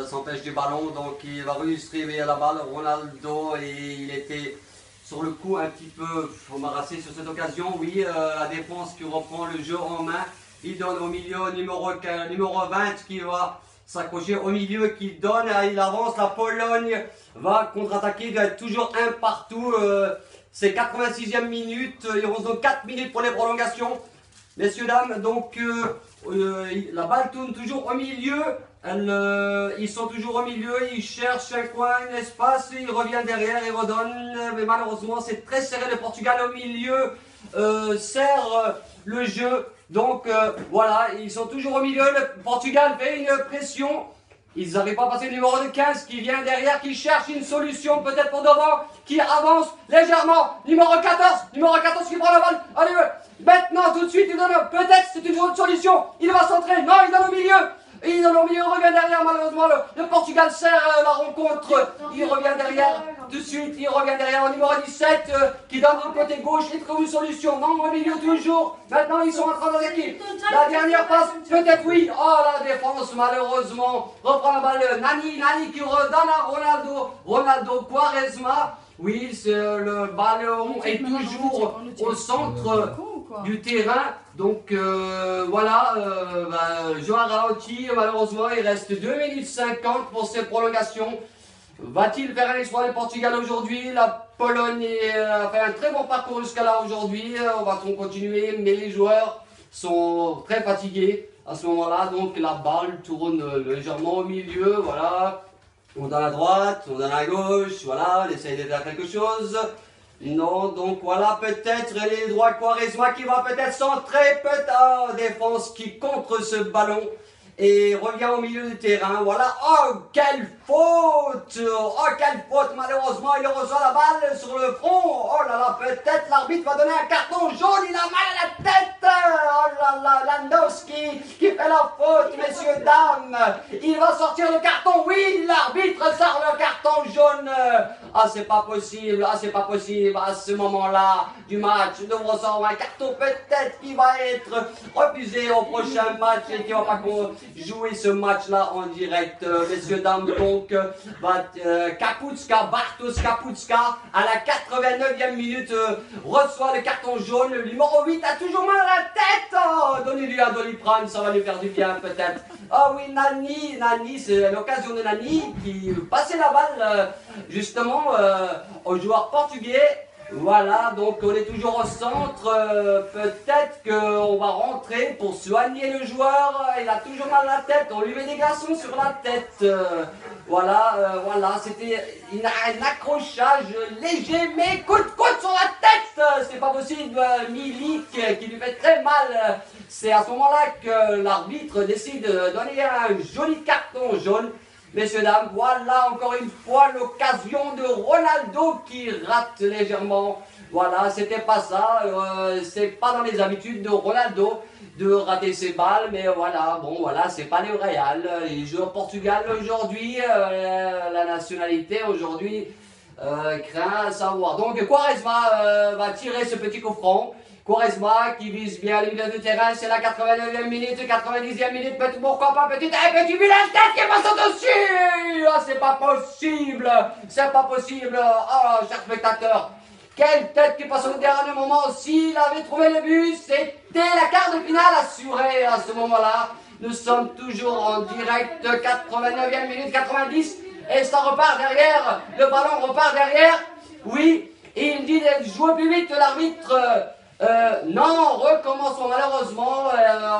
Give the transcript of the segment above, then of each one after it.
s'empêche du ballon, donc il va redistribuer la balle. Ronaldo, et il était sur le coup un petit peu embarrassé sur cette occasion. Oui, la défense qui reprend le jeu en main. Il donne au milieu numéro 20 qui va s'accrocher au milieu, qui donne, il avance. La Pologne va contre-attaquer, il doit être toujours un partout. C'est 86e minute, il reste donc 4 minutes pour les prolongations. Messieurs, dames, donc la balle tourne toujours au milieu. Ils sont toujours au milieu, ils cherchent un coin, un espace, ils reviennent derrière, ils redonnent. Mais malheureusement, c'est très serré. Le Portugal au milieu serre le jeu. Donc voilà, ils sont toujours au milieu. Le Portugal fait une pression. Ils n'arrivent pas à passer le numéro de 15 qui vient derrière, qui cherche une solution peut-être pour devant, qui avance légèrement. Numéro 14 qui prend la balle. Allez, maintenant tout de suite, il donne peut-être c'est une autre solution. Il va centrer. Non, il donne au milieu. Il donne au milieu, il revient derrière. Malheureusement, le Portugal serre la rencontre. Il revient derrière. Tout de suite, il revient derrière au numéro 17 qui donne du côté gauche. Il trouve une solution. Non, au milieu toujours. Maintenant, ils sont en train d'attaquer. La dernière passe, peut-être oui. Oh, la défense, malheureusement. Reprend la balle. Nani qui redonne à Ronaldo Quaresma. Oui, le ballon est toujours au centre du terrain. Donc voilà, Joao Rauti, malheureusement, il reste 2 minutes 50 pour ces prolongations. Va-t-il faire un exploit le Portugal aujourd'hui? La Pologne a fait un très bon parcours jusqu'à là aujourd'hui. On va continuer, mais les joueurs sont très fatigués à ce moment-là. Donc la balle tourne légèrement au milieu, voilà. On donne à droite, on donne à gauche, voilà, on essaye de faire quelque chose. Non, donc voilà, peut-être les droits Quaresma qui va peut-être centrer, peut-être défense qui contre ce ballon et revient au milieu du terrain. Voilà, oh quelle faute! Oh quelle faute! Malheureusement, il reçoit la balle sur le front. Oh là là, peut-être l'arbitre va donner un carton jaune. Il a mal à la tête. Oh là là, Landowski qui fait la faute, messieurs, dames. Il va sortir le carton. Oui, l'arbitre sort le carton jaune. Ah, c'est pas possible. Ah, c'est pas possible. À ce moment-là du match, nous ressort un carton peut-être qui va être refusé au prochain match et qui va pas jouer ce match-là en direct. Messieurs, dames, donc, Bartosz Kapustka, à la 89e minute, reçoit le carton jaune. Le numéro 8 a toujours mal à la tête. Oh, donnez-lui un Doliprane, ça va lui faire du bien peut-être. Ah oui, Nani, c'est l'occasion de Nani qui passait la balle justement au joueur portugais. Voilà, donc on est toujours au centre. Peut-être qu'on va rentrer pour soigner le joueur. Il a toujours mal à la tête. On lui met des glaçons sur la tête. Voilà, c'était un accrochage léger, mais coup sur la tête. C'est pas possible. Milik qui lui fait très mal. C'est à ce moment-là que l'arbitre décide de donner un joli carton jaune. Messieurs, dames, voilà encore une fois l'occasion de Ronaldo qui rate légèrement. Voilà, c'était pas ça. C'est pas dans les habitudes de Ronaldo de rater ses balles. Mais voilà, bon, voilà, c'est pas le Real. Il joue au Portugal aujourd'hui. La nationalité aujourd'hui craint à savoir. Donc, Quaresma va tirer ce petit coup franc. Quaresma qui vise bien le milieu de terrain, c'est la 89e minute, 90e minute, pourquoi pas petit Milan tête qui passe au-dessus. Oh, c'est pas possible, oh, cher spectateur, quelle tête qui passe au dernier moment. S'il avait trouvé le but, c'était la quart de finale assurée à ce moment-là. Nous sommes toujours en direct, 89e minute, 90, et ça repart derrière, le ballon repart derrière, oui, et il dit de jouer plus vite, l'arbitre. Non, recommençons. Malheureusement,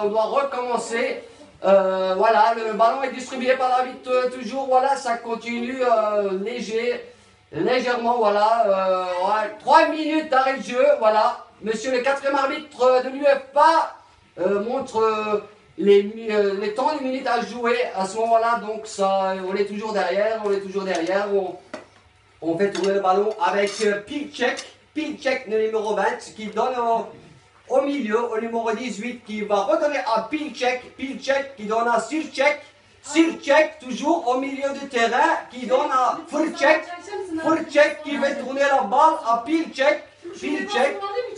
on doit recommencer. Voilà, le ballon est distribué par l'arbitre toujours. Voilà, ça continue légèrement. Voilà, 3 minutes d'arrêt de jeu. Voilà, monsieur le 4e arbitre de l'UEFA montre les temps, les minutes à jouer à ce moment-là. Donc, ça, on est toujours derrière. On fait tourner le ballon avec Pilček, le numéro 20, qui donne au milieu, au numéro 18, qui va redonner à Pilček qui donne à Sirček, toujours au milieu du terrain, qui donne à Furček qui fait tourner la balle à Pilček.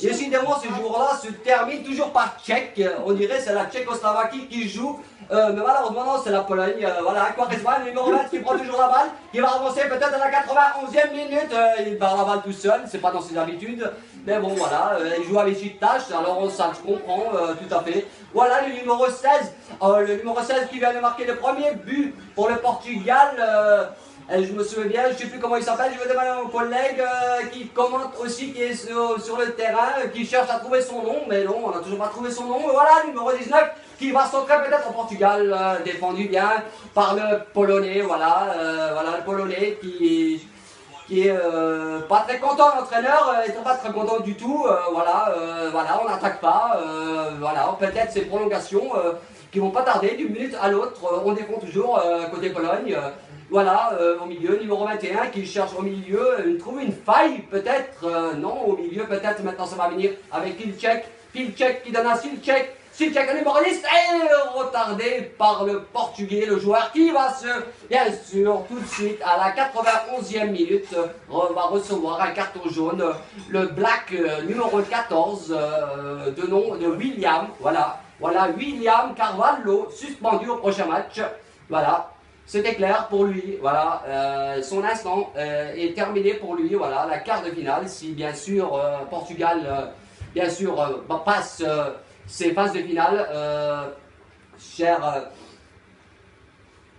Décidément, ce jour-là se termine toujours par Tchèque. On dirait c'est la Tchécoslovaquie qui joue Mais malheureusement, non, c'est la Pologne. Voilà, Quaresma, le numéro 20 qui prend toujours la balle, qui va avancer peut-être à la 91e minute. Il perd la balle tout seul, c'est pas dans ses habitudes. Mais bon, voilà, il joue avec une tâche, alors ça je comprends tout à fait. Voilà le numéro 16. Le numéro 16 qui vient de marquer le premier but pour le Portugal. Je me souviens bien, je ne sais plus comment il s'appelle, je vais demander à mon collègue qui commente aussi, qui est sur le terrain, qui cherche à trouver son nom, mais non, on n'a toujours pas trouvé son nom. Et voilà, numéro 19, qui va centrer peut-être au Portugal, défendu bien par le Polonais, voilà, voilà le Polonais qui est pas très content, l'entraîneur est pas très content du tout, voilà, voilà, on n'attaque pas, voilà, peut-être ces prolongations qui vont pas tarder d'une minute à l'autre, on défend toujours côté Pologne. Voilà, au milieu, numéro 21 qui cherche au milieu, il trouve une faille peut-être, non, au milieu peut-être, maintenant ça va venir avec Pilček qui donne à Silček, Silček le numéro 10 est retardé par le Portugais, le joueur qui va bien sûr, tout de suite à la 91e minute, va recevoir un carton jaune, le Black numéro 14, de nom de William, voilà, voilà, William Carvalho, suspendu au prochain match, voilà. C'était clair pour lui, voilà, son instant est terminé pour lui, voilà, la quart de finale, si bien sûr Portugal, bien sûr, passe ses phases de finale,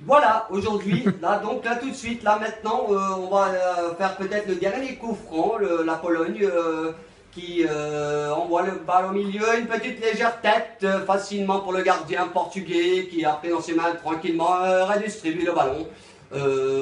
voilà, aujourd'hui, là, donc là tout de suite, là maintenant, on va faire peut-être le dernier coup franc, la Pologne, qui envoie le ballon au milieu, une petite légère tête facilement pour le gardien portugais qui a pris dans ses mains tranquillement redistribue le ballon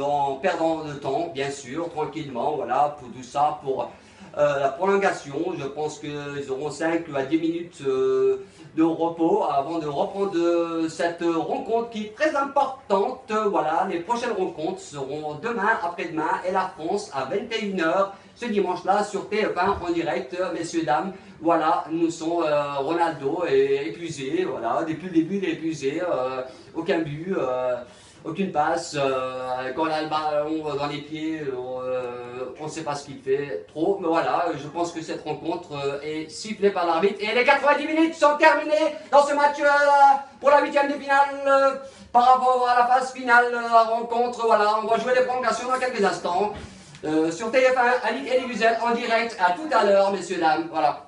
en perdant de temps bien sûr, tranquillement, voilà, pour tout ça, pour la prolongation. Je pense qu'ils auront 5 à 10 minutes de repos avant de reprendre cette rencontre qui est très importante. Voilà, les prochaines rencontres seront demain, après-demain et la France à 21h. Ce dimanche-là sur TF1 en direct, messieurs, dames. Voilà, nous sommes Ronaldo est épuisé, voilà, depuis le début il est épuisé, aucun but, aucune passe, quand on a le ballon dans les pieds, on ne sait pas ce qu'il fait trop, mais voilà, je pense que cette rencontre est sifflée par l'arbitre et les 90 minutes sont terminées dans ce match pour la 8e de finale par rapport à la phase finale de la rencontre. Voilà, on va jouer les prolongations dans quelques instants. Sur TF1, Alic et Guzel en direct, à tout à l'heure, messieurs, dames, voilà.